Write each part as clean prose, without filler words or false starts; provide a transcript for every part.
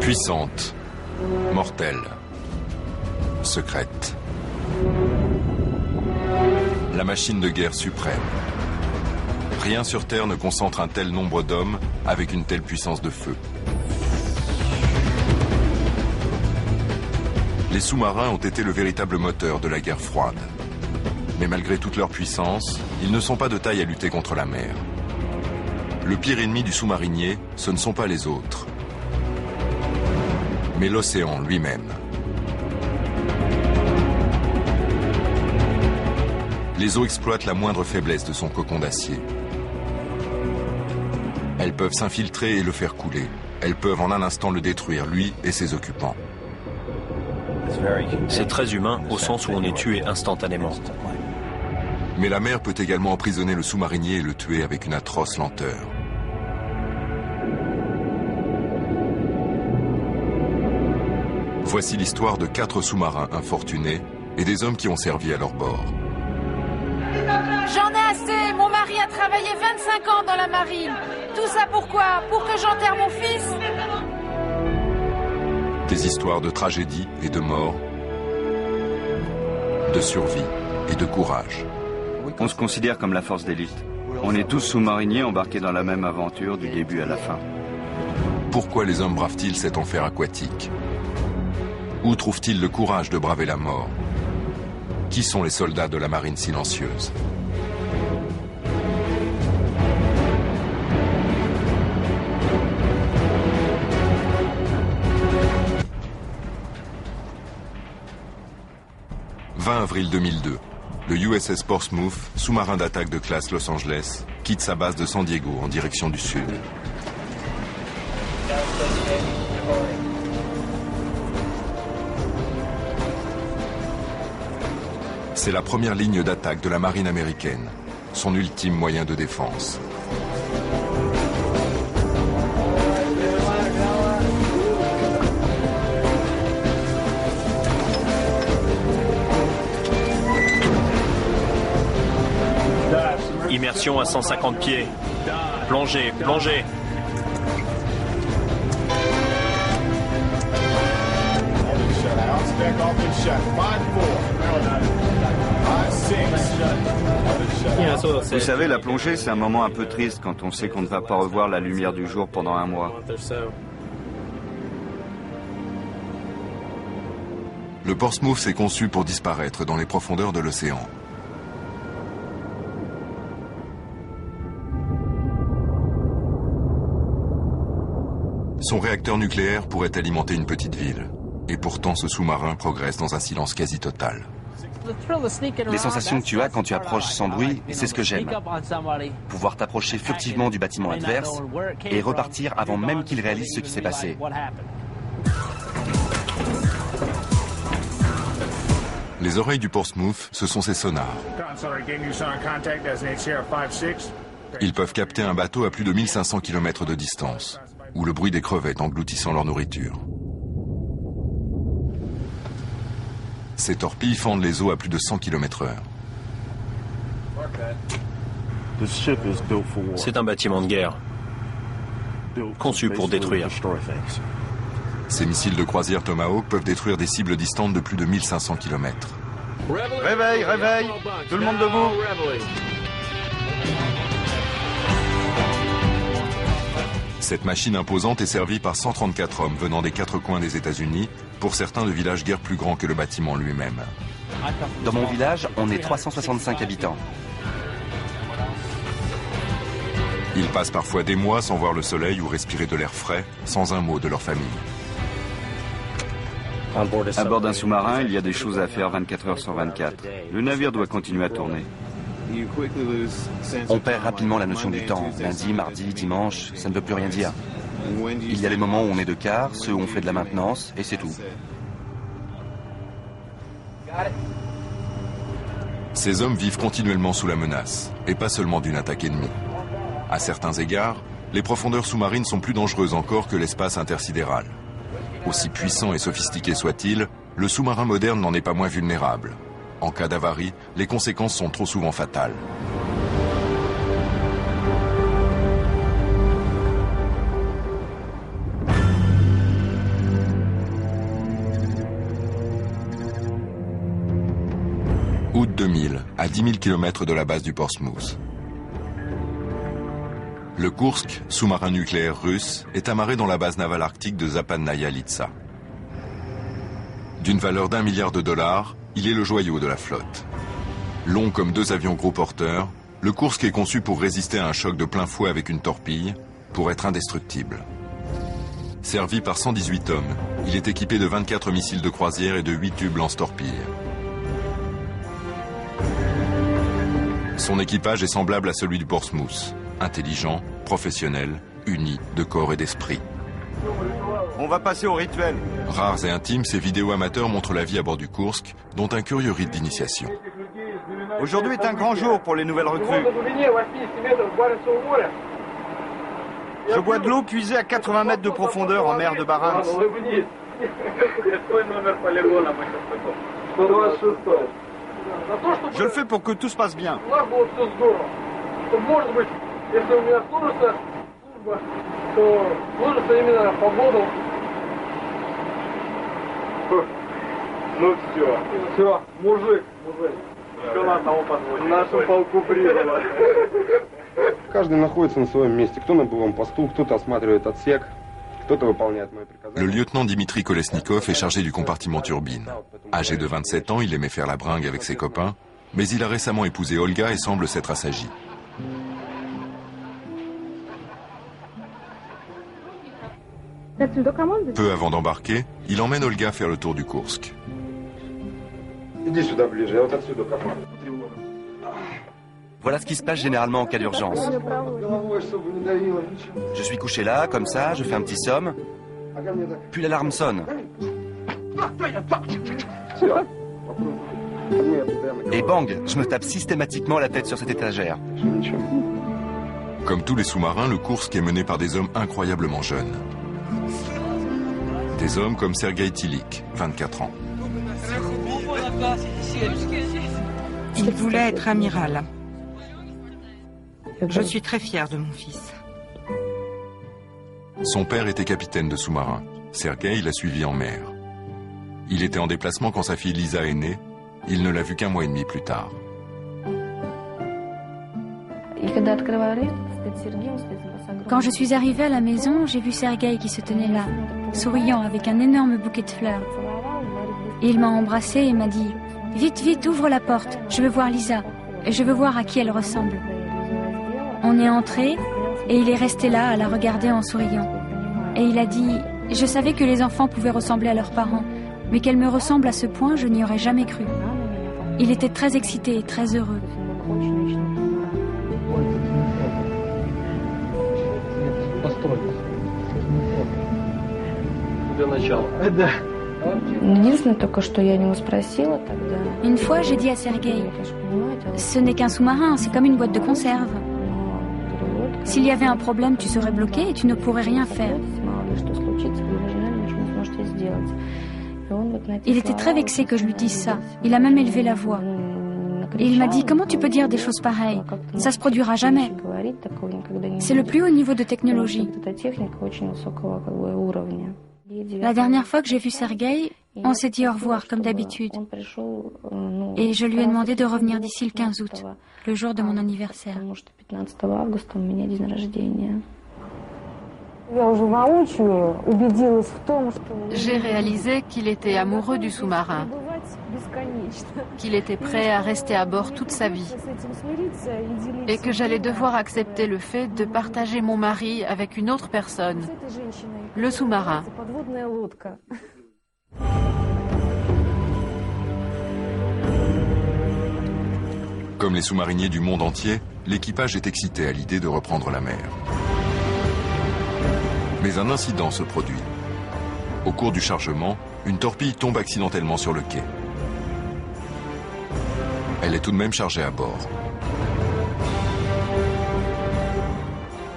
Puissante, mortelle, secrète. La machine de guerre suprême. Rien sur Terre ne concentre un tel nombre d'hommes avec une telle puissance de feu. Les sous-marins ont été le véritable moteur de la guerre froide. Mais malgré toute leur puissance, ils ne sont pas de taille à lutter contre la mer. Le pire ennemi du sous-marinier, ce ne sont pas les autres, mais l'océan lui-même. Les eaux exploitent la moindre faiblesse de son cocon d'acier. Elles peuvent s'infiltrer et le faire couler. Elles peuvent en un instant le détruire, lui et ses occupants. C'est très humain au sens où on est tué instantanément. Mais la mer peut également emprisonner le sous-marinier et le tuer avec une atroce lenteur. Voici l'histoire de 4 sous-marins infortunés et des hommes qui ont servi à leur bord. J'en ai assez. Mon mari a travaillé 25 ans dans la marine. Tout ça pourquoi? Pour que j'enterre mon fils? Des histoires de tragédie et de mort, de survie et de courage. On se considère comme la force d'élite. On est tous sous-mariniers embarqués dans la même aventure du début à la fin. Pourquoi les hommes bravent-ils cet enfer aquatique? Où trouvent-ils le courage de braver la mort? Qui sont les soldats de la marine silencieuse? « 20 avril 2002, le USS Portsmouth, sous-marin d'attaque de classe Los Angeles, quitte sa base de San Diego en direction du sud. C'est la première ligne d'attaque de la marine américaine, son ultime moyen de défense. Immersion à 150 pieds. Plongée, plongée. Vous savez, la plongée, c'est un moment un peu triste quand on sait qu'on ne va pas revoir la lumière du jour pendant un mois. Le Portsmouth s'est conçu pour disparaître dans les profondeurs de l'océan. Son réacteur nucléaire pourrait alimenter une petite ville. Et pourtant, ce sous-marin progresse dans un silence quasi total. Les sensations que tu as quand tu approches sans bruit, c'est ce que j'aime. Pouvoir t'approcher furtivement du bâtiment adverse et repartir avant même qu'il réalise ce qui s'est passé. Les oreilles du Portsmouth, ce sont ses sonars. Ils peuvent capter un bateau à plus de 1500 km de distance, ou le bruit des crevettes engloutissant leur nourriture. Ces torpilles fendent les eaux à plus de 100 km/h. C'est un bâtiment de guerre, conçu pour détruire. Ces missiles de croisière Tomahawk peuvent détruire des cibles distantes de plus de 1500 km. Réveil, réveil! Tout le monde debout! Cette machine imposante est servie par 134 hommes venant des 4 coins des États-Unis, pour certains de villages guère plus grands que le bâtiment lui-même. Dans mon village, on est 365 habitants. Ils passent parfois des mois sans voir le soleil ou respirer de l'air frais, sans un mot de leur famille. À bord d'un sous-marin, il y a des choses à faire 24 heures sur 24. Le navire doit continuer à tourner. On perd rapidement la notion du temps. Lundi, mardi, dimanche, ça ne veut plus rien dire. Il y a les moments où on est de quart, ceux où on fait de la maintenance, et c'est tout. Ces hommes vivent continuellement sous la menace, et pas seulement d'une attaque ennemie. À certains égards, les profondeurs sous-marines sont plus dangereuses encore que l'espace intersidéral. Aussi puissant et sophistiqué soit-il, le sous-marin moderne n'en est pas moins vulnérable. En cas d'avarie, les conséquences sont trop souvent fatales. à 10 000 km de la base du Portsmouth. Le Kursk, sous-marin nucléaire russe, est amarré dans la base navale arctique de Zapadnaya Litsa. D'une valeur d'1 milliard de dollars, il est le joyau de la flotte. Long comme 2 avions gros porteurs, le Kursk est conçu pour résister à un choc de plein fouet avec une torpille, pour être indestructible. Servi par 118 hommes, il est équipé de 24 missiles de croisière et de 8 tubes lance-torpilles. Son équipage est semblable à celui du Portsmouth, intelligent, professionnel, uni de corps et d'esprit. On va passer au rituel. Rares et intimes, ces vidéos amateurs montrent la vie à bord du Kursk, dont un curieux rite d'initiation. Aujourd'hui est un grand jour pour les nouvelles recrues. Je bois de l'eau puisée à 80 mètres de profondeur en mer de Barents. Je le fais pour que tout se passe bien. Каждый находится на своем месте. Кто на боевом посту, кто-то осматривает отсек, кто-то выполняет мои приказания. Le lieutenant Dimitri Kolesnikov est chargé du compartiment turbine. Âgé de 27 ans, il aimait faire la bringue avec ses copains, mais il a récemment épousé Olga et semble s'être assagi. Peu avant d'embarquer, il emmène Olga faire le tour du Kursk. Иди сюда ближе, я вот отсюда команду. Voilà ce qui se passe généralement en cas d'urgence. Je suis couché là, comme ça, je fais un petit somme, puis l'alarme sonne. Et bang, je me tape systématiquement la tête sur cette étagère. Comme tous les sous-marins, le Kursk est mené par des hommes incroyablement jeunes. Des hommes comme Sergueï Tilik, 24 ans. Il voulait être amiral. Je suis très fière de mon fils. Son père était capitaine de sous-marin. Sergueï l'a suivi en mer. Il était en déplacement quand sa fille Lisa est née. Il ne l'a vue qu'1 mois et demi plus tard. Quand je suis arrivée à la maison, j'ai vu Sergueï qui se tenait là, souriant avec un énorme bouquet de fleurs. Et il m'a embrassée et m'a dit « Vite, vite, ouvre la porte, je veux voir Lisa, et je veux voir à qui elle ressemble. » On est entré et il est resté là à la regarder en souriant. Et il a dit « Je savais que les enfants pouvaient ressembler à leurs parents, mais qu'elle me ressemble à ce point, je n'y aurais jamais cru. » Il était très excité et très heureux. Une fois, j'ai dit à Sergueï, ce n'est qu'un sous-marin, c'est comme une boîte de conserve. S'il y avait un problème, tu serais bloqué et tu ne pourrais rien faire. Il était très vexé que je lui dise ça. Il a même élevé la voix. Et il m'a dit, comment tu peux dire des choses pareilles? Ça se produira jamais. C'est le plus haut niveau de technologie. La dernière fois que j'ai vu Sergueï, on s'est dit au revoir comme d'habitude. Et je lui ai demandé de revenir d'ici le 15 août, le jour de mon anniversaire. J'ai réalisé qu'il était amoureux du sous-marin, qu'il était prêt à rester à bord toute sa vie et que j'allais devoir accepter le fait de partager mon mari avec une autre personne, le sous-marin. Comme les sous-mariniers du monde entier, l'équipage est excité à l'idée de reprendre la mer. Mais un incident se produit. Au cours du chargement, une torpille tombe accidentellement sur le quai. Elle est tout de même chargée à bord.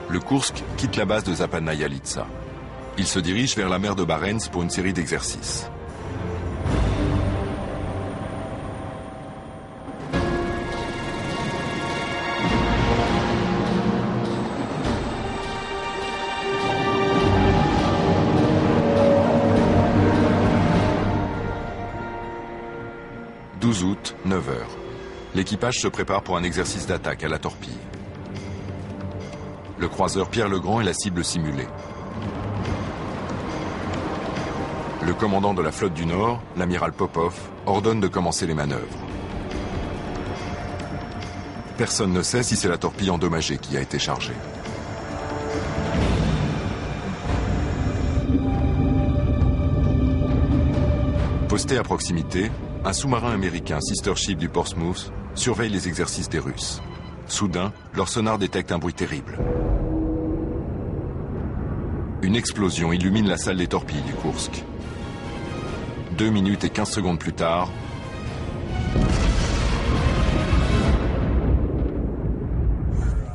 Le Kursk quitte la base de Zapadnaya Litsa. Il se dirige vers la mer de Barents pour une série d'exercices. Août, 9h. L'équipage se prépare pour un exercice d'attaque à la torpille. Le croiseur Pierre Legrand est la cible simulée. Le commandant de la flotte du Nord, l'amiral Popov, ordonne de commencer les manœuvres. Personne ne sait si c'est la torpille endommagée qui a été chargée. Posté à proximité, un sous-marin américain, Sister Ship du Portsmouth, surveille les exercices des Russes. Soudain, leur sonar détecte un bruit terrible. Une explosion illumine la salle des torpilles du Kursk. 2 minutes et 15 secondes plus tard,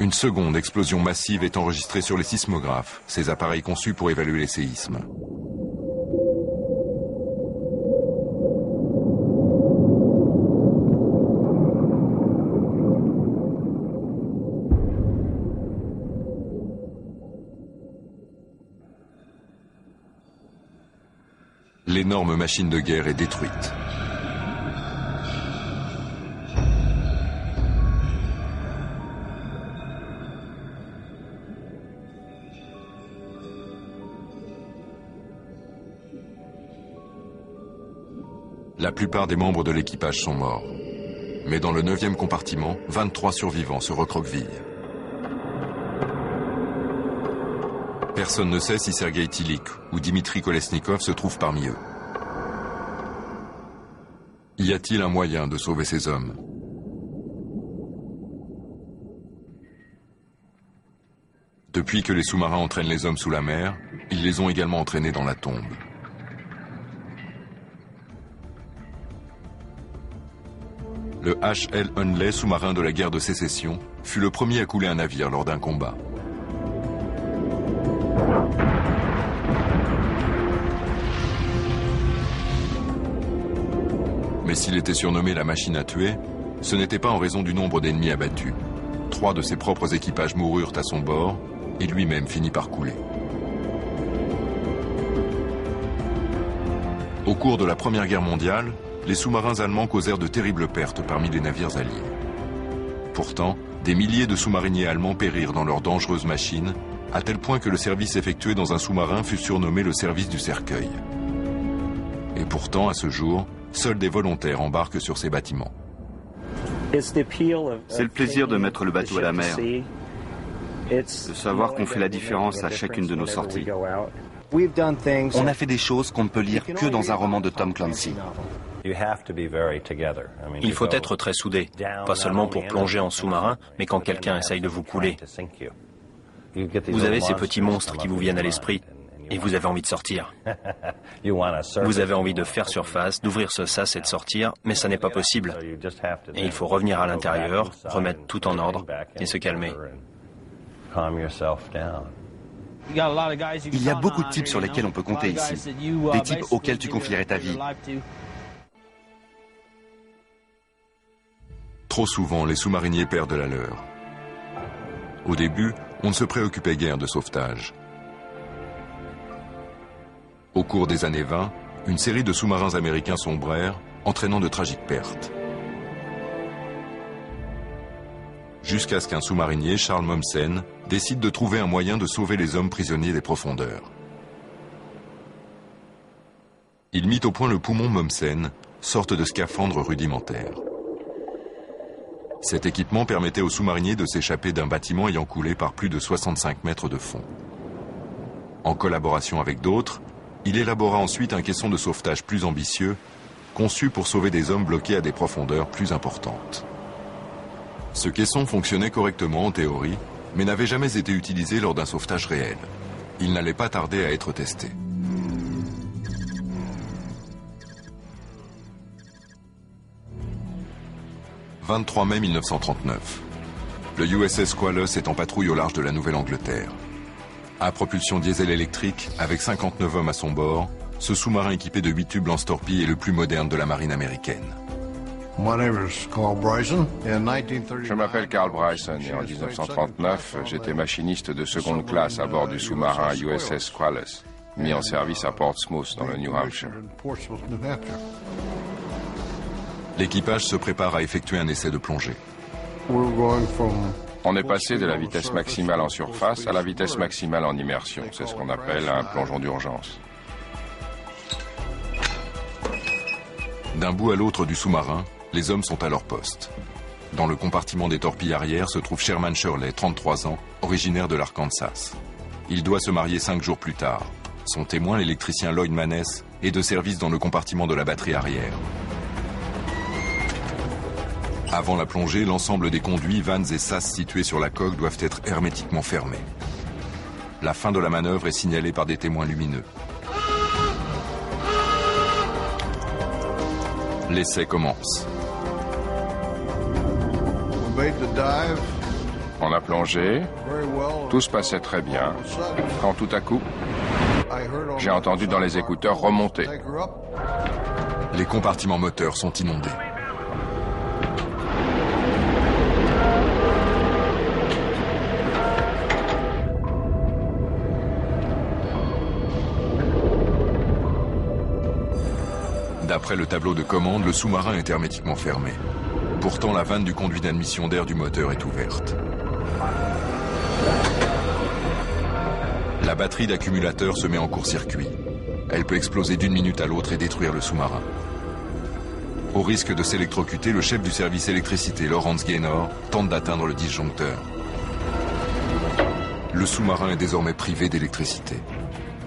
une seconde explosion massive est enregistrée sur les sismographes, ces appareils conçus pour évaluer les séismes. L'énorme machine de guerre est détruite. La plupart des membres de l'équipage sont morts. Mais dans le 9e compartiment, 23 survivants se recroquevillent. Personne ne sait si Sergueï Tilik ou Dimitri Kolesnikov se trouvent parmi eux. Y a-t-il un moyen de sauver ces hommes? Depuis que les sous-marins entraînent les hommes sous la mer, ils les ont également entraînés dans la tombe. Le H.L. Hunley, sous-marin de la guerre de sécession, fut le premier à couler un navire lors d'un combat. Mais s'il était surnommé la machine à tuer, ce n'était pas en raison du nombre d'ennemis abattus. 3 de ses propres équipages moururent à son bord et lui-même finit par couler. Au cours de la Première Guerre mondiale, les sous-marins allemands causèrent de terribles pertes parmi les navires alliés. Pourtant, des milliers de sous-mariniers allemands périrent dans leurs dangereuses machines, à tel point que le service effectué dans un sous-marin fut surnommé le service du cercueil. Et pourtant, à ce jour, seuls des volontaires embarquent sur ces bâtiments. C'est le plaisir de mettre le bateau à la mer, de savoir qu'on fait la différence à chacune de nos sorties. On a fait des choses qu'on ne peut lire que dans un roman de Tom Clancy. Il faut être très soudé, pas seulement pour plonger en sous-marin, mais quand quelqu'un essaye de vous couler. Vous avez ces petits monstres qui vous viennent à l'esprit, et vous avez envie de sortir. Vous avez envie de faire surface, d'ouvrir ce sas et de sortir, mais ça n'est pas possible. Et il faut revenir à l'intérieur, remettre tout en ordre et se calmer. Il y a beaucoup de types sur lesquels on peut compter ici. Des types auxquels tu confierais ta vie. Trop souvent, les sous-mariniers perdent la leur. Au début, on ne se préoccupait guère de sauvetage. Au cours des années 20, une série de sous-marins américains sombrèrent, entraînant de tragiques pertes. Jusqu'à ce qu'un sous-marinier, Charles Mommsen, décide de trouver un moyen de sauver les hommes prisonniers des profondeurs. Il mit au point le poumon Mommsen, sorte de scaphandre rudimentaire. Cet équipement permettait aux sous-mariniers de s'échapper d'un bâtiment ayant coulé par plus de 65 mètres de fond. En collaboration avec d'autres, il élabora ensuite un caisson de sauvetage plus ambitieux, conçu pour sauver des hommes bloqués à des profondeurs plus importantes. Ce caisson fonctionnait correctement en théorie, mais n'avait jamais été utilisé lors d'un sauvetage réel. Il n'allait pas tarder à être testé. « 23 mai 1939. Le USS Squalus est en patrouille au large de la Nouvelle-Angleterre. À propulsion diesel électrique, avec 59 hommes à son bord, ce sous-marin équipé de 8 tubes lance-torpilles est le plus moderne de la marine américaine. Je m'appelle Carl Bryson et en 1939, j'étais machiniste de seconde classe à bord du sous-marin USS Squalus, mis en service à Portsmouth dans le New Hampshire. L'équipage se prépare à effectuer un essai de plongée. On est passé de la vitesse maximale en surface à la vitesse maximale en immersion. C'est ce qu'on appelle un plongeon d'urgence. D'un bout à l'autre du sous-marin, les hommes sont à leur poste. Dans le compartiment des torpilles arrière se trouve Sherman Shirley, 33 ans, originaire de l'Arkansas. Il doit se marier 5 jours plus tard. Son témoin, l'électricien Lloyd Maness, est de service dans le compartiment de la batterie arrière. Avant la plongée, l'ensemble des conduits, vannes et sas situés sur la coque doivent être hermétiquement fermés. La fin de la manœuvre est signalée par des témoins lumineux. L'essai commence. On a plongé, tout se passait très bien, quand tout à coup, j'ai entendu dans les écouteurs remonter. Les compartiments moteurs sont inondés. D'après le tableau de commande, le sous-marin est hermétiquement fermé. Pourtant, la vanne du conduit d'admission d'air du moteur est ouverte. La batterie d'accumulateur se met en court-circuit. Elle peut exploser d'une minute à l'autre et détruire le sous-marin. Au risque de s'électrocuter, le chef du service électricité, Lawrence Gaynor, tente d'atteindre le disjoncteur. Le sous-marin est désormais privé d'électricité.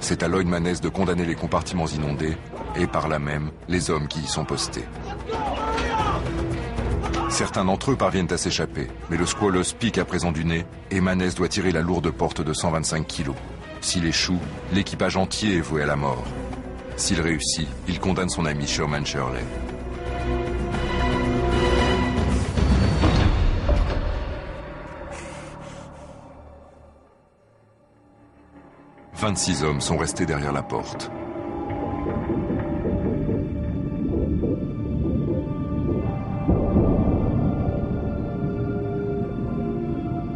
C'est à Lloyd Maness de condamner les compartiments inondés et par là même les hommes qui y sont postés. Certains d'entre eux parviennent à s'échapper, mais le Squalus pique à présent du nez et Maness doit tirer la lourde porte de 125 kilos. S'il échoue, l'équipage entier est voué à la mort. S'il réussit, il condamne son ami Sherman Shirley. « 26 hommes sont restés derrière la porte.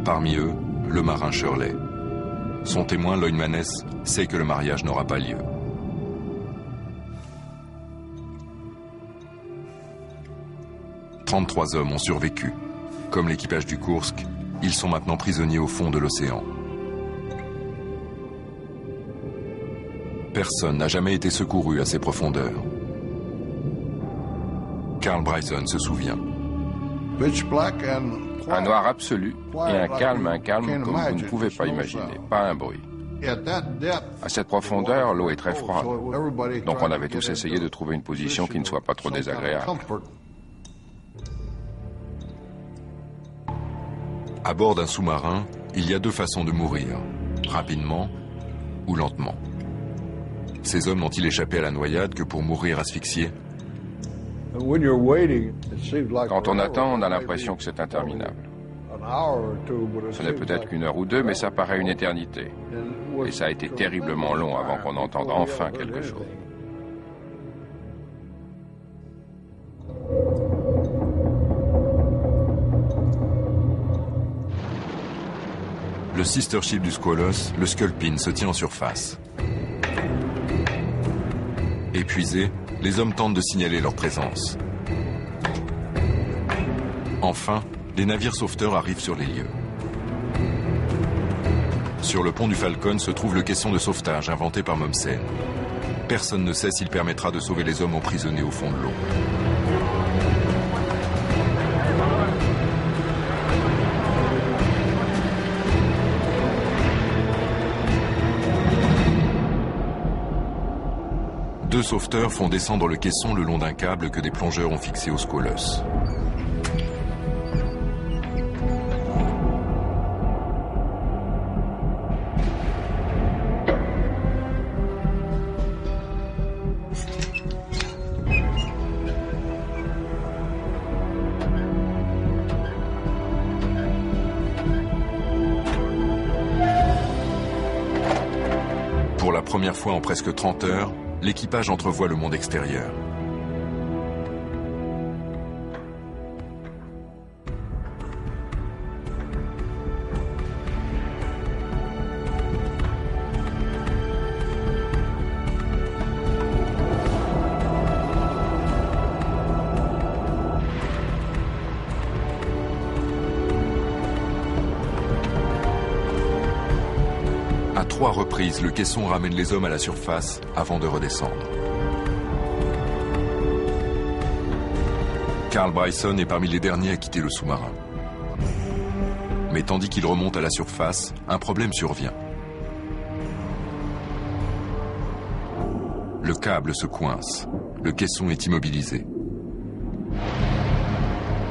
Parmi eux, le marin Shirley. Son témoin, Lloyd Maness, sait que le mariage n'aura pas lieu. « 33 hommes ont survécu. Comme l'équipage du Kursk, ils sont maintenant prisonniers au fond de l'océan. Personne n'a jamais été secouru à ces profondeurs. Carl Bryson se souvient. Un noir absolu et un calme comme vous ne pouvez pas imaginer, pas un bruit. À cette profondeur, l'eau est très froide, donc on avait tous essayé de trouver une position qui ne soit pas trop désagréable. À bord d'un sous-marin, il y a deux façons de mourir, rapidement ou lentement. Ces hommes n'ont-ils échappé à la noyade que pour mourir asphyxiés? Quand on attend, on a l'impression que c'est interminable. Ce n'est peut-être qu'une heure ou deux, mais ça paraît une éternité. Et ça a été terriblement long avant qu'on entende enfin quelque chose. Le sister ship du Squalus, le Sculpin, se tient en surface. Épuisés, les hommes tentent de signaler leur présence. Enfin, les navires sauveteurs arrivent sur les lieux. Sur le pont du Falcon se trouve le caisson de sauvetage inventé par Mommsen. Personne ne sait s'il permettra de sauver les hommes emprisonnés au fond de l'eau. Deux sauveteurs font descendre le caisson le long d'un câble que des plongeurs ont fixé au Squalus. Pour la première fois en presque 30 heures, l'équipage entrevoit le monde extérieur. À 3 reprises, le caisson ramène les hommes à la surface avant de redescendre. Carl Bryson est parmi les derniers à quitter le sous-marin. Mais tandis qu'il remonte à la surface, un problème survient. Le câble se coince. Le caisson est immobilisé.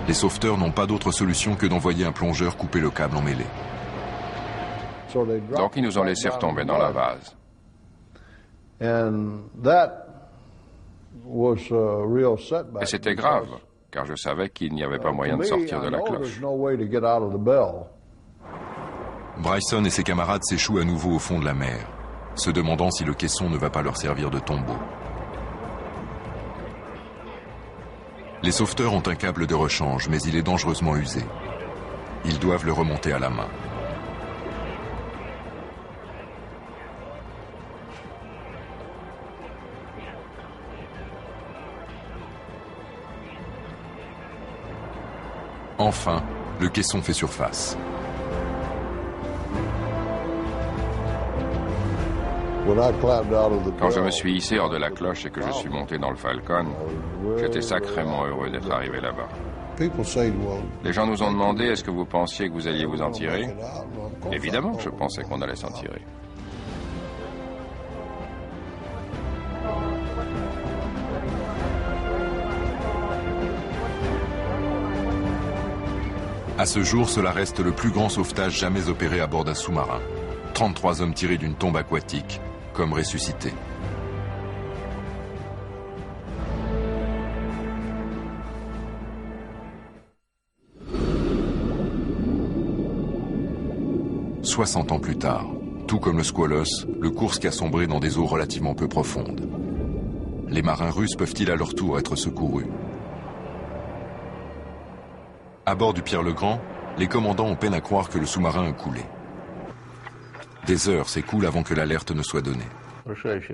Les sauveteurs n'ont pas d'autre solution que d'envoyer un plongeur couper le câble emmêlé. Donc ils nous ont laissé retomber dans la vase. Et c'était grave, car je savais qu'il n'y avait pas moyen de sortir de la cloche. Bryson et ses camarades s'échouent à nouveau au fond de la mer, se demandant si le caisson ne va pas leur servir de tombeau. Les sauveteurs ont un câble de rechange, mais il est dangereusement usé. Ils doivent le remonter à la main. Enfin, le caisson fait surface. Quand je me suis hissé hors de la cloche et que je suis monté dans le Falcon, j'étais sacrément heureux d'être arrivé là-bas. Les gens nous ont demandé, est-ce que vous pensiez que vous alliez vous en tirer? Évidemment, je pensais qu'on allait s'en tirer. À ce jour, cela reste le plus grand sauvetage jamais opéré à bord d'un sous-marin. 33 hommes tirés d'une tombe aquatique, comme ressuscités. « 60 ans plus tard, tout comme le Squalus, le Kursk a sombré dans des eaux relativement peu profondes. Les marins russes peuvent-ils à leur tour être secourus? À bord du Pierre-le-Grand, les commandants ont peine à croire que le sous-marin a coulé. Des heures s'écoulent avant que l'alerte ne soit donnée.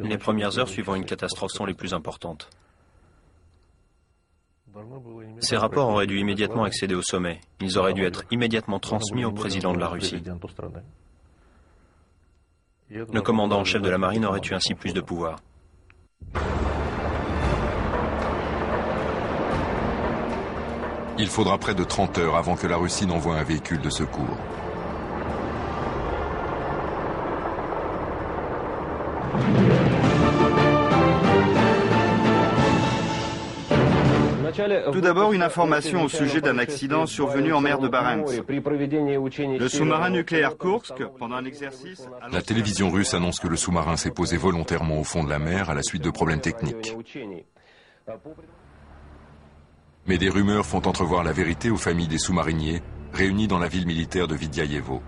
Les premières heures suivant une catastrophe sont les plus importantes. Ces rapports auraient dû immédiatement accéder au sommet. Ils auraient dû être immédiatement transmis au président de la Russie. Le commandant en chef de la marine aurait eu ainsi plus de pouvoir. Il faudra près de 30 heures avant que la Russie n'envoie un véhicule de secours. Tout d'abord, une information au sujet d'un accident survenu en mer de Barents. Le sous-marin nucléaire Kursk, pendant un exercice... La télévision russe annonce que le sous-marin s'est posé volontairement au fond de la mer à la suite de problèmes techniques. Mais des rumeurs font entrevoir la vérité aux familles des sous-mariniers réunis dans la ville militaire de Vidyayevo.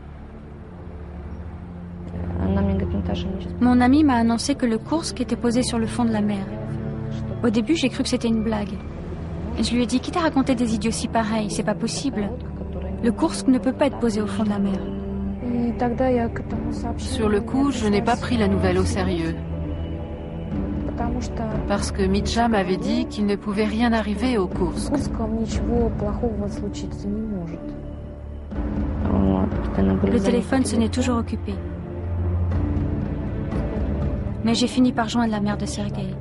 Mon ami m'a annoncé que le Kursk était posé sur le fond de la mer. Au début, j'ai cru que c'était une blague. Et je lui ai dit, quitte à raconter des idioties pareilles, c'est pas possible. Le Kursk ne peut pas être posé au fond de la mer. Sur le coup, je n'ai pas pris la nouvelle au sérieux. Parce que Mitja m'avait dit qu'il ne pouvait rien arriver au Kursk. Le téléphone sonnait toujours occupé. Mais j'ai fini par joindre la mère de Sergueï.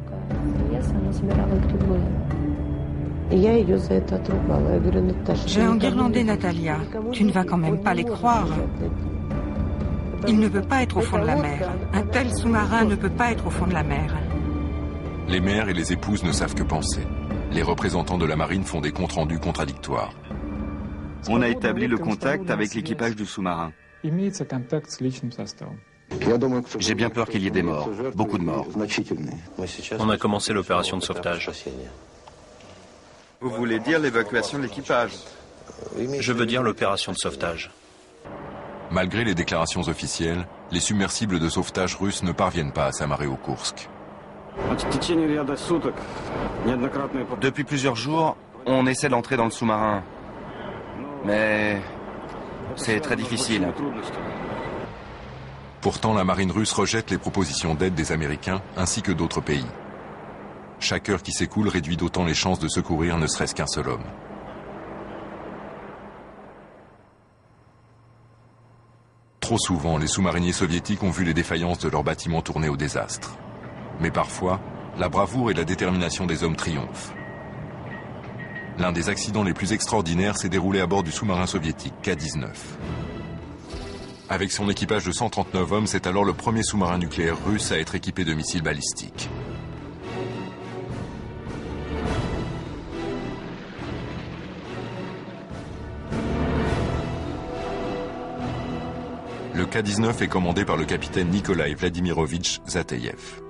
J'ai enguirlandé Natalia. Tu ne vas quand même pas les croire. Il ne peut pas être au fond de la mer. Un tel sous-marin ne peut pas être au fond de la mer. Les mères et les épouses ne savent que penser. Les représentants de la marine font des comptes rendus contradictoires. On a établi le contact avec l'équipage du sous-marin. J'ai bien peur qu'il y ait des morts, beaucoup de morts. On a commencé l'opération de sauvetage. Vous voulez dire l'évacuation de l'équipage? Je veux dire l'opération de sauvetage. Malgré les déclarations officielles, les submersibles de sauvetage russes ne parviennent pas à s'amarrer au Kursk. Depuis plusieurs jours, on essaie d'entrer dans le sous-marin. Mais c'est très difficile. Pourtant, la marine russe rejette les propositions d'aide des Américains ainsi que d'autres pays. Chaque heure qui s'écoule réduit d'autant les chances de secourir ne serait-ce qu'un seul homme. Trop souvent, les sous-mariniers soviétiques ont vu les défaillances de leurs bâtiments tourner au désastre. Mais parfois, la bravoure et la détermination des hommes triomphent. L'un des accidents les plus extraordinaires s'est déroulé à bord du sous-marin soviétique K-19. Avec son équipage de 139 hommes, c'est alors le premier sous-marin nucléaire russe à être équipé de missiles balistiques. Le K-19 est commandé par le capitaine Nikolai Vladimirovitch Zateyev.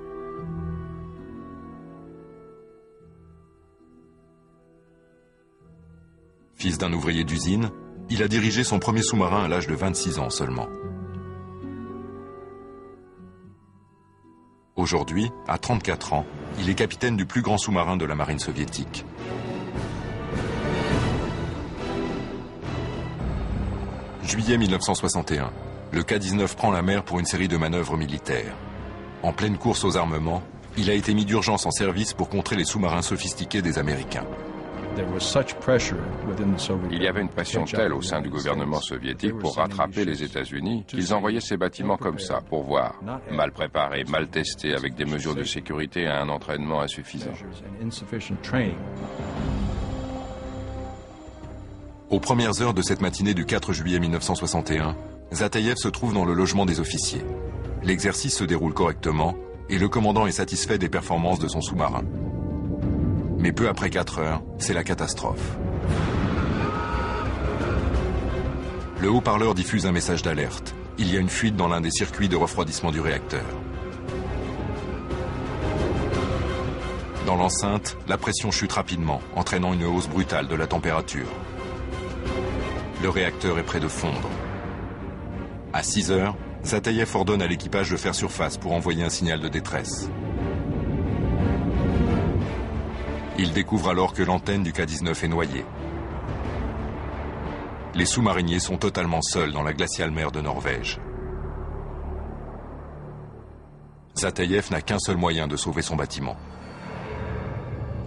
Fils d'un ouvrier d'usine, il a dirigé son premier sous-marin à l'âge de 26 ans seulement. Aujourd'hui, à 34 ans, il est capitaine du plus grand sous-marin de la marine soviétique. Juillet 1961, le K-19 prend la mer pour une série de manœuvres militaires. En pleine course aux armements, il a été mis d'urgence en service pour contrer les sous-marins sophistiqués des Américains. Il y avait une pression telle au sein du gouvernement soviétique pour rattraper les États-Unis qu'ils envoyaient ces bâtiments comme ça pour voir, mal préparés, mal testés, avec des mesures de sécurité et un entraînement insuffisant. Aux premières heures de cette matinée du 4 juillet 1961, Zateyev se trouve dans le logement des officiers. L'exercice se déroule correctement et le commandant est satisfait des performances de son sous-marin. Mais peu après 4 heures, c'est la catastrophe. Le haut-parleur diffuse un message d'alerte. Il y a une fuite dans l'un des circuits de refroidissement du réacteur. Dans l'enceinte, la pression chute rapidement, entraînant une hausse brutale de la température. Le réacteur est près de fondre. À 6 heures, Zateyev ordonne à l'équipage de faire surface pour envoyer un signal de détresse. Il découvre alors que l'antenne du K-19 est noyée. Les sous-mariniers sont totalement seuls dans la glaciale mer de Norvège. Zateyev n'a qu'un seul moyen de sauver son bâtiment.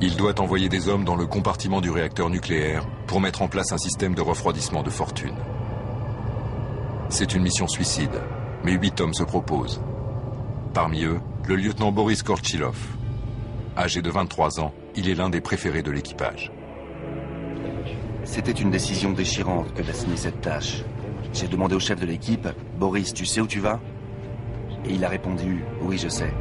Il doit envoyer des hommes dans le compartiment du réacteur nucléaire pour mettre en place un système de refroidissement de fortune. C'est une mission suicide, mais 8 hommes se proposent. Parmi eux, le lieutenant Boris Korchilov. Âgé de 23 ans, il est l'un des préférés de l'équipage. C'était une décision déchirante que d'assigner cette tâche. J'ai demandé au chef de l'équipe, « Boris, tu sais où tu vas ?» Et il a répondu, « Oui, je sais. »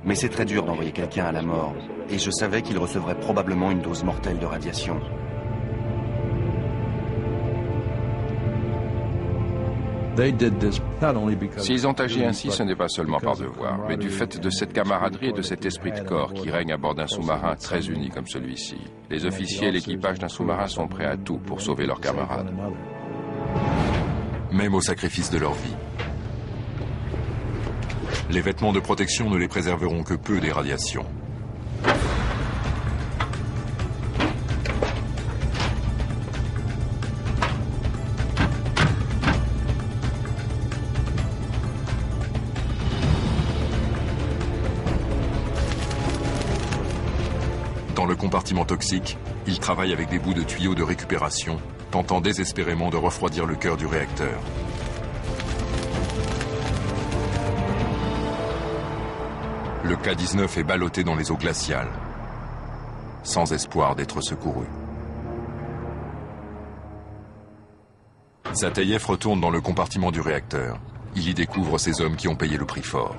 Mais c'est très dur d'envoyer quelqu'un à la mort, et je savais qu'il recevrait probablement une dose mortelle de radiation. S'ils ont agi ainsi, ce n'est pas seulement par devoir, mais du fait de cette camaraderie et de cet esprit de corps qui règne à bord d'un sous-marin très uni comme celui-ci. Les officiers et l'équipage d'un sous-marin sont prêts à tout pour sauver leurs camarades. Même au sacrifice de leur vie. Les vêtements de protection ne les préserveront que peu des radiations. Dans le compartiment toxique, il travaille avec des bouts de tuyaux de récupération, tentant désespérément de refroidir le cœur du réacteur. Le K-19 est ballotté dans les eaux glaciales, sans espoir d'être secouru. Zateyev retourne dans le compartiment du réacteur. Il y découvre ces hommes qui ont payé le prix fort.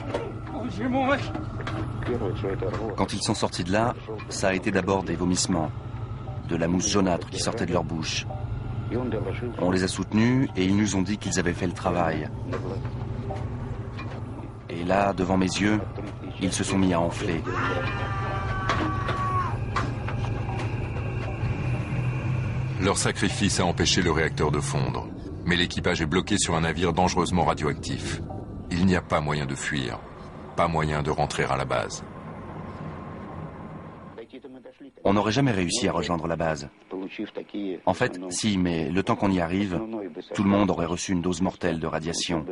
Quand ils sont sortis de là, ça a été d'abord des vomissements, de la mousse jaunâtre qui sortait de leur bouche. On les a soutenus et ils nous ont dit qu'ils avaient fait le travail. Et là, devant mes yeux, ils se sont mis à enfler. Leur sacrifice a empêché le réacteur de fondre, mais l'équipage est bloqué sur un navire dangereusement radioactif. Il n'y a pas moyen de fuir, pas moyen de rentrer à la base. On n'aurait jamais réussi à rejoindre la base. En fait, si, mais le temps qu'on y arrive, tout le monde aurait reçu une dose mortelle de radiation.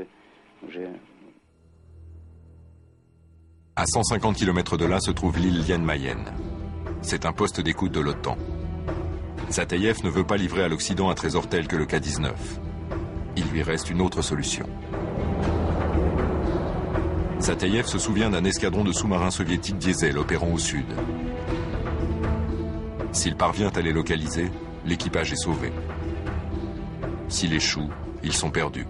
À 150 km de là se trouve l'île Jan Mayen. C'est un poste d'écoute de l'OTAN. Zateyev ne veut pas livrer à l'Occident un trésor tel que le K-19. Il lui reste une autre solution. Zateyev se souvient d'un escadron de sous-marins soviétiques diesel opérant au sud. S'il parvient à les localiser, l'équipage est sauvé. S'il échoue, ils sont perdus.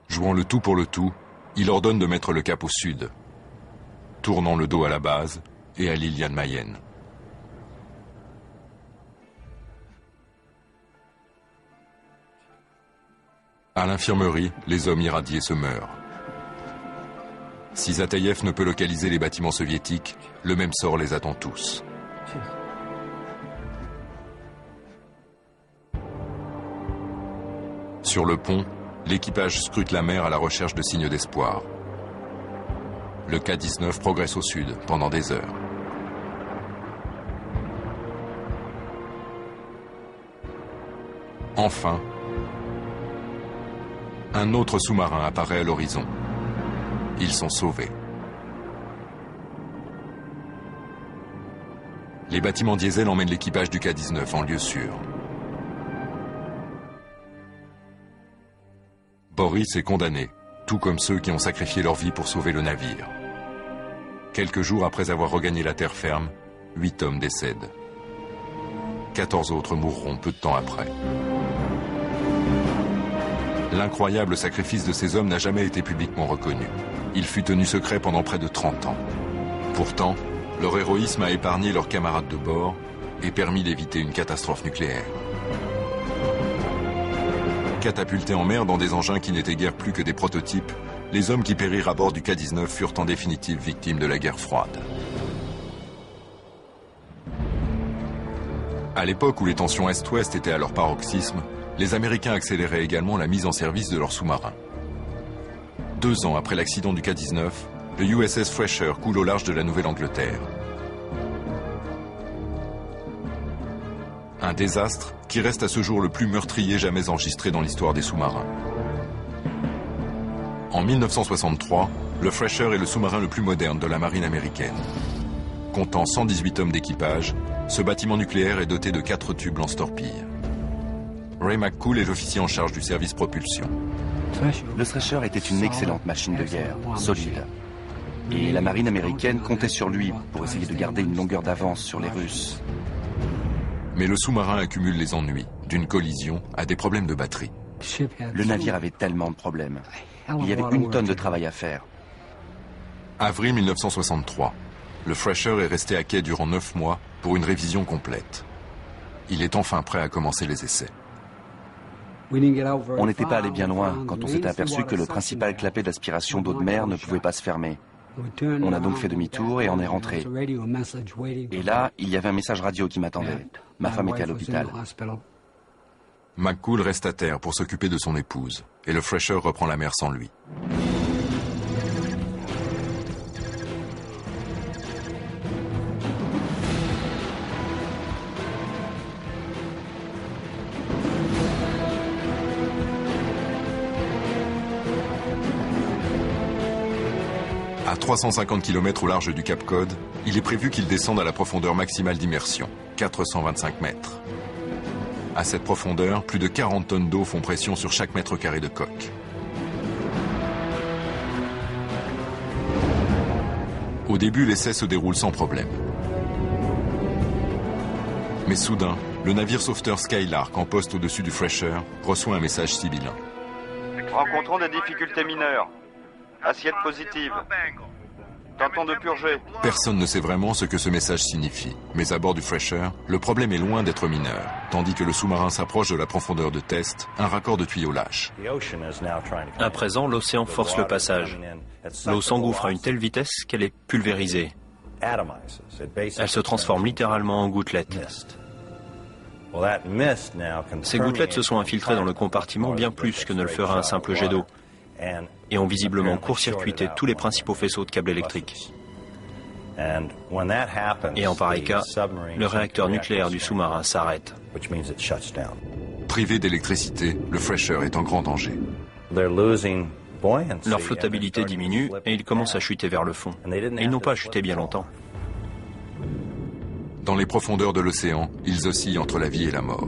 Jouant le tout pour le tout, il ordonne de mettre le cap au sud, tournant le dos à la base et à l'île Jan Mayen. À l'infirmerie, les hommes irradiés se meurent. Si Zateyev ne peut localiser les bâtiments soviétiques, le même sort les attend tous. Sur le pont, l'équipage scrute la mer à la recherche de signes d'espoir. Le K-19 progresse au sud pendant des heures. Enfin, un autre sous-marin apparaît à l'horizon. Ils sont sauvés. Les bâtiments diesel emmènent l'équipage du K-19 en lieu sûr. Boris est condamné, tout comme ceux qui ont sacrifié leur vie pour sauver le navire. Quelques jours après avoir regagné la terre ferme, 8 hommes décèdent. 14 autres mourront peu de temps après. L'incroyable sacrifice de ces hommes n'a jamais été publiquement reconnu. Il fut tenu secret pendant près de 30 ans. Pourtant, leur héroïsme a épargné leurs camarades de bord et permis d'éviter une catastrophe nucléaire. Catapultés en mer dans des engins qui n'étaient guère plus que des prototypes, les hommes qui périrent à bord du K-19 furent en définitive victimes de la guerre froide. À l'époque où les tensions Est-Ouest étaient à leur paroxysme, les Américains accéléraient également la mise en service de leurs sous-marins. 2 ans après l'accident du K-19, le USS Fresher coule au large de la Nouvelle-Angleterre. Un désastre qui reste à ce jour le plus meurtrier jamais enregistré dans l'histoire des sous-marins. En 1963, le Fresher est le sous-marin le plus moderne de la marine américaine. Comptant 118 hommes d'équipage, ce bâtiment nucléaire est doté de 4 tubes lance-torpilles. Ray McCool est l'officier en charge du service propulsion. Le Thresher était une excellente machine de guerre, solide. Et la marine américaine comptait sur lui pour essayer de garder une longueur d'avance sur les Russes. Mais le sous-marin accumule les ennuis, d'une collision à des problèmes de batterie. Le navire avait tellement de problèmes. Il y avait 1 tonne de travail à faire. Avril 1963. Le Fresher est resté à quai durant 9 mois pour une révision complète. Il est enfin prêt à commencer les essais. On n'était pas allé bien loin quand on s'est aperçu que le principal clapet d'aspiration d'eau de mer ne pouvait pas se fermer. On a donc fait demi-tour et on est rentré. Et là, il y avait un message radio qui m'attendait. Ma femme était à l'hôpital. McCool reste à terre pour s'occuper de son épouse, et le Fresher reprend la mer sans lui. À 350 km au large du Cap Cod, il est prévu qu'il descende à la profondeur maximale d'immersion, 425 mètres. À cette profondeur, plus de 40 tonnes d'eau font pression sur chaque mètre carré de coque. Au début, l'essai se déroule sans problème. Mais soudain, le navire sauveteur Skylark, en poste au-dessus du Fresher, reçoit un message sibyllin. Rencontrons des difficultés mineures. Assiette positive. Tentons de purger. Personne ne sait vraiment ce que ce message signifie. Mais à bord du Fresher, le problème est loin d'être mineur. Tandis que le sous-marin s'approche de la profondeur de test, un raccord de tuyau lâche. À présent, l'océan force le passage. L'eau s'engouffre à une telle vitesse qu'elle est pulvérisée. Elle se transforme littéralement en gouttelettes. Ces gouttelettes se sont infiltrées dans le compartiment bien plus que ne le ferait un simple jet d'eau, et ont visiblement court-circuité tous les principaux faisceaux de câbles électriques. Et en pareil cas, le réacteur nucléaire du sous-marin s'arrête. Privé d'électricité, le Fresher est en grand danger. Leur flottabilité diminue et ils commencent à chuter vers le fond. Et ils n'ont pas chuté bien longtemps. Dans les profondeurs de l'océan, ils oscillent entre la vie et la mort.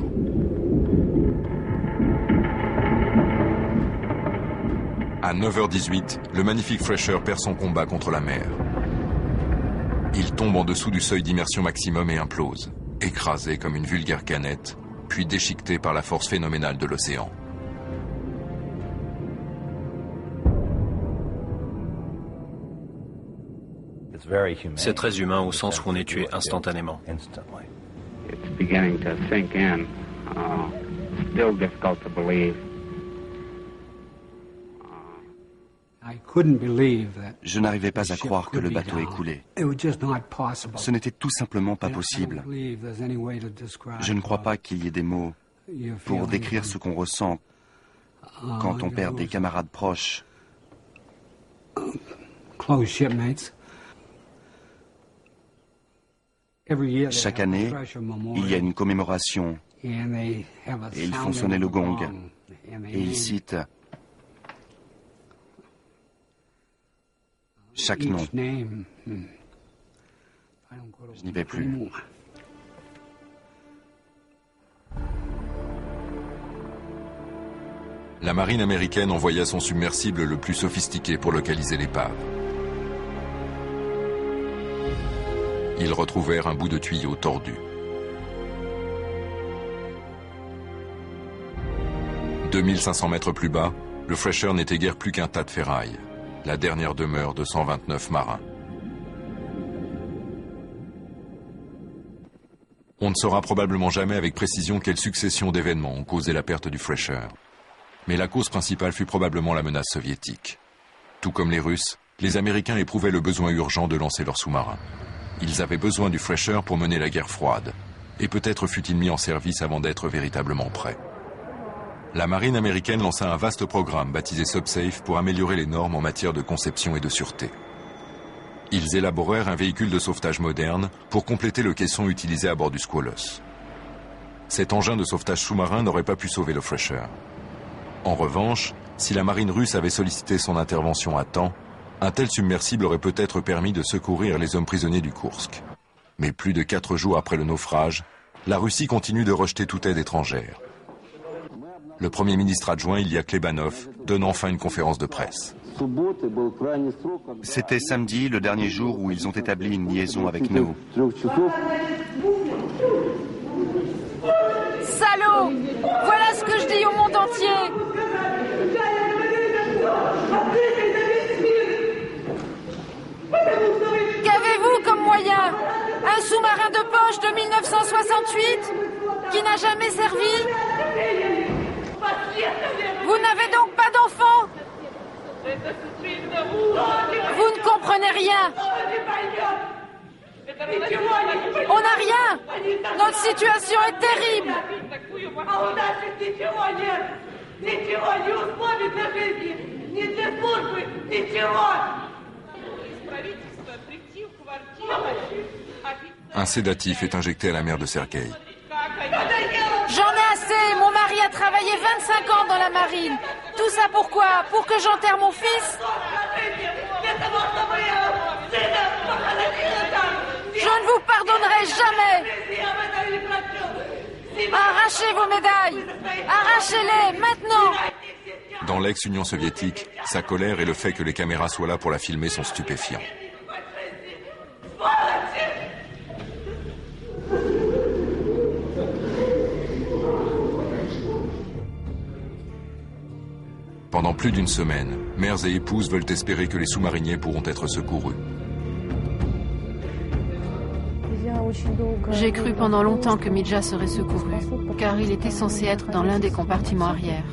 À 9h18, le magnifique Thresher perd son combat contre la mer. Il tombe en dessous du seuil d'immersion maximum et implose, écrasé comme une vulgaire canette, puis déchiqueté par la force phénoménale de l'océan. C'est très humain au sens où on est tué instantanément. Je n'arrivais pas à croire que le bateau ait coulé. Ce n'était tout simplement pas possible. Je ne crois pas qu'il y ait des mots pour décrire ce qu'on ressent quand on perd des camarades proches. Chaque année, il y a une commémoration et ils font sonner le gong et ils citent chaque nom. Je n'y vais plus. La marine américaine envoya son submersible le plus sophistiqué pour localiser l'épave. Ils retrouvèrent un bout de tuyau tordu. 2500 mètres plus bas, le Thresher n'était guère plus qu'un tas de ferraille, la dernière demeure de 129 marins. On ne saura probablement jamais avec précision quelle succession d'événements ont causé la perte du Thresher. Mais la cause principale fut probablement la menace soviétique. Tout comme les Russes, les Américains éprouvaient le besoin urgent de lancer leurs sous-marins. Ils avaient besoin du Thresher pour mener la guerre froide, et peut-être fut-il mis en service avant d'être véritablement prêt. La marine américaine lança un vaste programme baptisé SubSafe pour améliorer les normes en matière de conception et de sûreté. Ils élaborèrent un véhicule de sauvetage moderne pour compléter le caisson utilisé à bord du Squalus. Cet engin de sauvetage sous-marin n'aurait pas pu sauver le Thresher. En revanche, si la marine russe avait sollicité son intervention à temps, un tel submersible aurait peut-être permis de secourir les hommes prisonniers du Koursk. Mais plus de 4 jours après le naufrage, la Russie continue de rejeter toute aide étrangère. Le Premier ministre adjoint, Ilya Klebanov, donne enfin une conférence de presse. C'était samedi, le dernier jour où ils ont établi une liaison avec nous. Salaud! Voilà ce que je dis au monde entier! Qu'avez-vous comme moyen? Un sous-marin de poche de 1968 qui n'a jamais servi? Vous n'avez donc pas d'enfants? Vous ne comprenez rien. On n'a rien. Notre situation est terrible. Un sédatif est injecté à la mère de Sergueï. J'en ai assez. Mon mari a travaillé 25 ans dans la marine. Tout ça pourquoi? Pour que j'enterre mon fils? Je ne vous pardonnerai jamais. Arrachez vos médailles. Arrachez-les maintenant. Dans l'ex-Union soviétique, sa colère et le fait que les caméras soient là pour la filmer sont stupéfiants. Pendant plus d'une semaine, mères et épouses veulent espérer que les sous-mariniers pourront être secourus. J'ai cru pendant longtemps que Mitja serait secouru, car il était censé être dans l'un des compartiments arrière.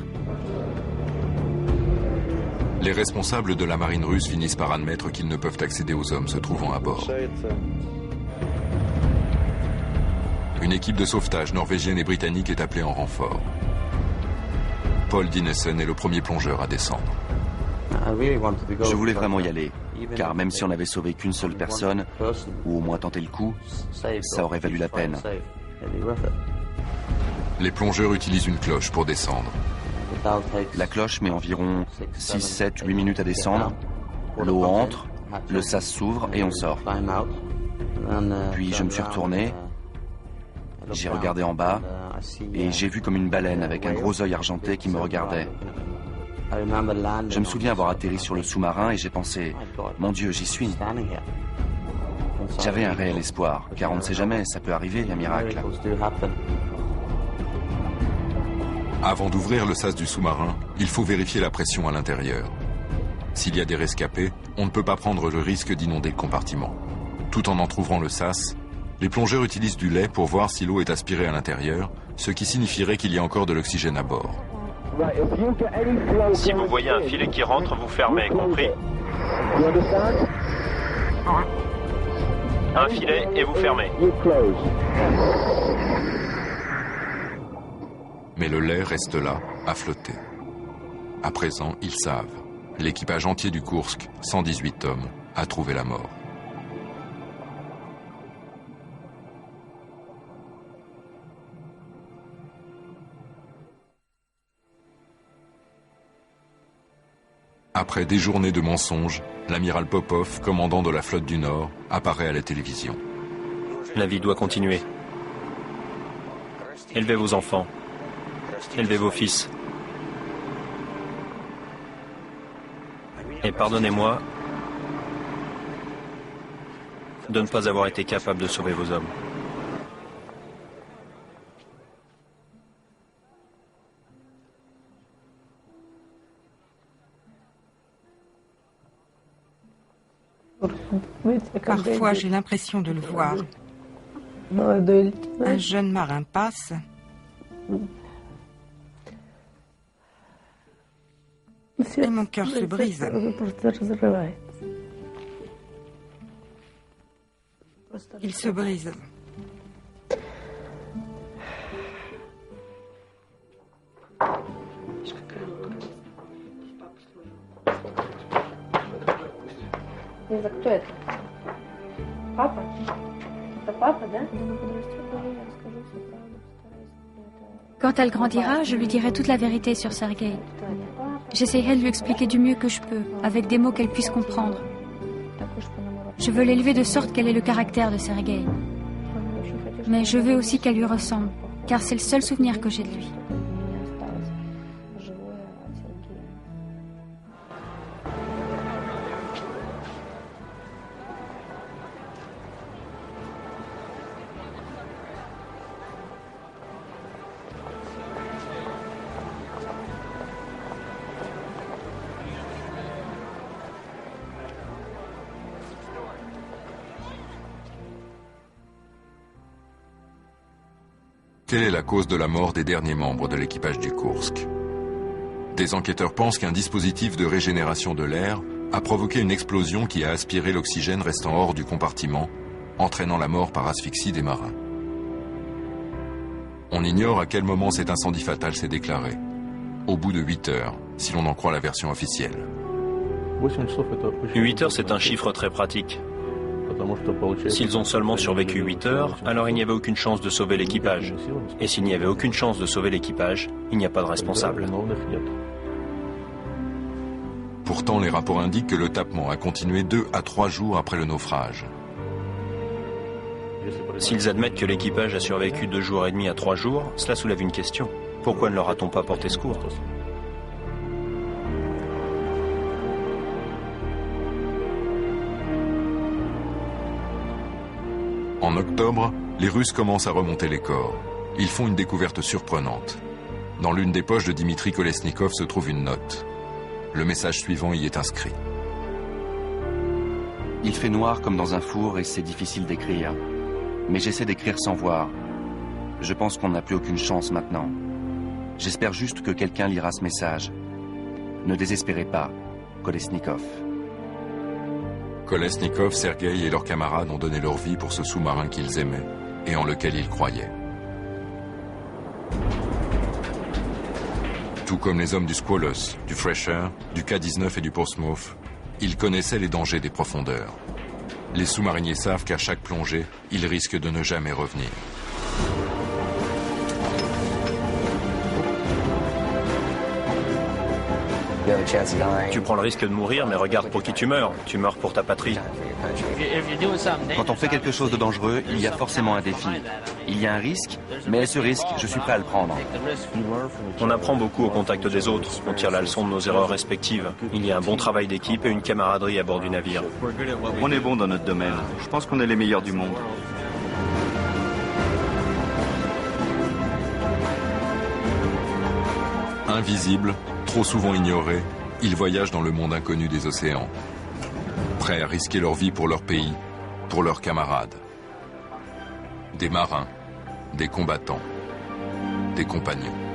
Les responsables de la marine russe finissent par admettre qu'ils ne peuvent accéder aux hommes se trouvant à bord. Une équipe de sauvetage norvégienne et britannique est appelée en renfort. Paul Dinesen est le premier plongeur à descendre. Je voulais vraiment y aller, car même si on n'avait sauvé qu'une seule personne, ou au moins tenté le coup, ça aurait valu la peine. Les plongeurs utilisent une cloche pour descendre. La cloche met environ 6, 7, 8 minutes à descendre. L'eau entre, le sas s'ouvre et on sort. Puis je me suis retourné J'ai regardé en bas et j'ai vu comme une baleine avec un gros œil argenté qui me regardait. Je me souviens avoir atterri sur le sous-marin et j'ai pensé, mon Dieu, j'y suis. J'avais un réel espoir, car on ne sait jamais, ça peut arriver, un miracle. Avant d'ouvrir le sas du sous-marin, il faut vérifier la pression à l'intérieur. S'il y a des rescapés, on ne peut pas prendre le risque d'inonder le compartiment. Tout en entr'ouvrant le sas, les plongeurs utilisent du lait pour voir si l'eau est aspirée à l'intérieur, ce qui signifierait qu'il y a encore de l'oxygène à bord. Si vous voyez un filet qui rentre, vous fermez, compris? Un filet et vous fermez. Mais le lait reste là, à flotter. À présent, ils savent. L'équipage entier du Kursk, 118 hommes, a trouvé la mort. Après des journées de mensonges, l'amiral Popov, commandant de la flotte du Nord, apparaît à la télévision. La vie doit continuer. Élevez vos enfants. Élevez vos fils. Et pardonnez-moi de ne pas avoir été capable de sauver vos hommes. Parfois, j'ai l'impression de le voir. Un jeune marin passe. Et mon cœur se brise. Il se brise. Кто это? Папа? Это папа, да? Quand elle grandira, je lui dirai toute la vérité sur Sergueï. J'essaierai de lui expliquer du mieux que je peux, avec des mots qu'elle puisse comprendre. Je veux l'élever de sorte qu'elle ait le caractère de Sergueï. Mais je veux aussi qu'elle lui ressemble, car c'est le seul souvenir que j'ai de lui. Quelle est la cause de la mort des derniers membres de l'équipage du Kursk? Des enquêteurs pensent qu'un dispositif de régénération de l'air a provoqué une explosion qui a aspiré l'oxygène restant hors du compartiment, entraînant la mort par asphyxie des marins. On ignore à quel moment cet incendie fatal s'est déclaré. Au bout de 8 heures, si l'on en croit la version officielle. 8 heures, c'est un chiffre très pratique. S'ils ont seulement survécu 8 heures, alors il n'y avait aucune chance de sauver l'équipage. Et s'il n'y avait aucune chance de sauver l'équipage, il n'y a pas de responsable. Pourtant, les rapports indiquent que le tapement a continué 2 à 3 jours après le naufrage. S'ils admettent que l'équipage a survécu 2 jours et demi à 3 jours, cela soulève une question. Pourquoi ne leur a-t-on pas porté secours ? En octobre, les Russes commencent à remonter les corps. Ils font une découverte surprenante. Dans l'une des poches de Dimitri Kolesnikov se trouve une note. Le message suivant y est inscrit. Il fait noir comme dans un four et c'est difficile d'écrire. Mais j'essaie d'écrire sans voir. Je pense qu'on n'a plus aucune chance maintenant. J'espère juste que quelqu'un lira ce message. Ne désespérez pas, Kolesnikov. Kolesnikov, Sergueï et leurs camarades ont donné leur vie pour ce sous-marin qu'ils aimaient et en lequel ils croyaient. Tout comme les hommes du Squalus, du Fresher, du K-19 et du Portsmouth, ils connaissaient les dangers des profondeurs. Les sous-mariniers savent qu'à chaque plongée, ils risquent de ne jamais revenir. Tu prends le risque de mourir, mais regarde pour qui tu meurs. Tu meurs pour ta patrie. Quand on fait quelque chose de dangereux, il y a forcément un défi. Il y a un risque, mais ce risque, je suis prêt à le prendre. On apprend beaucoup au contact des autres. On tire la leçon de nos erreurs respectives. Il y a un bon travail d'équipe et une camaraderie à bord du navire. On est bon dans notre domaine. Je pense qu'on est les meilleurs du monde. Invisibles, trop souvent ignorés, ils voyagent dans le monde inconnu des océans. Prêts à risquer leur vie pour leur pays, pour leurs camarades. Des marins, des combattants, des compagnons.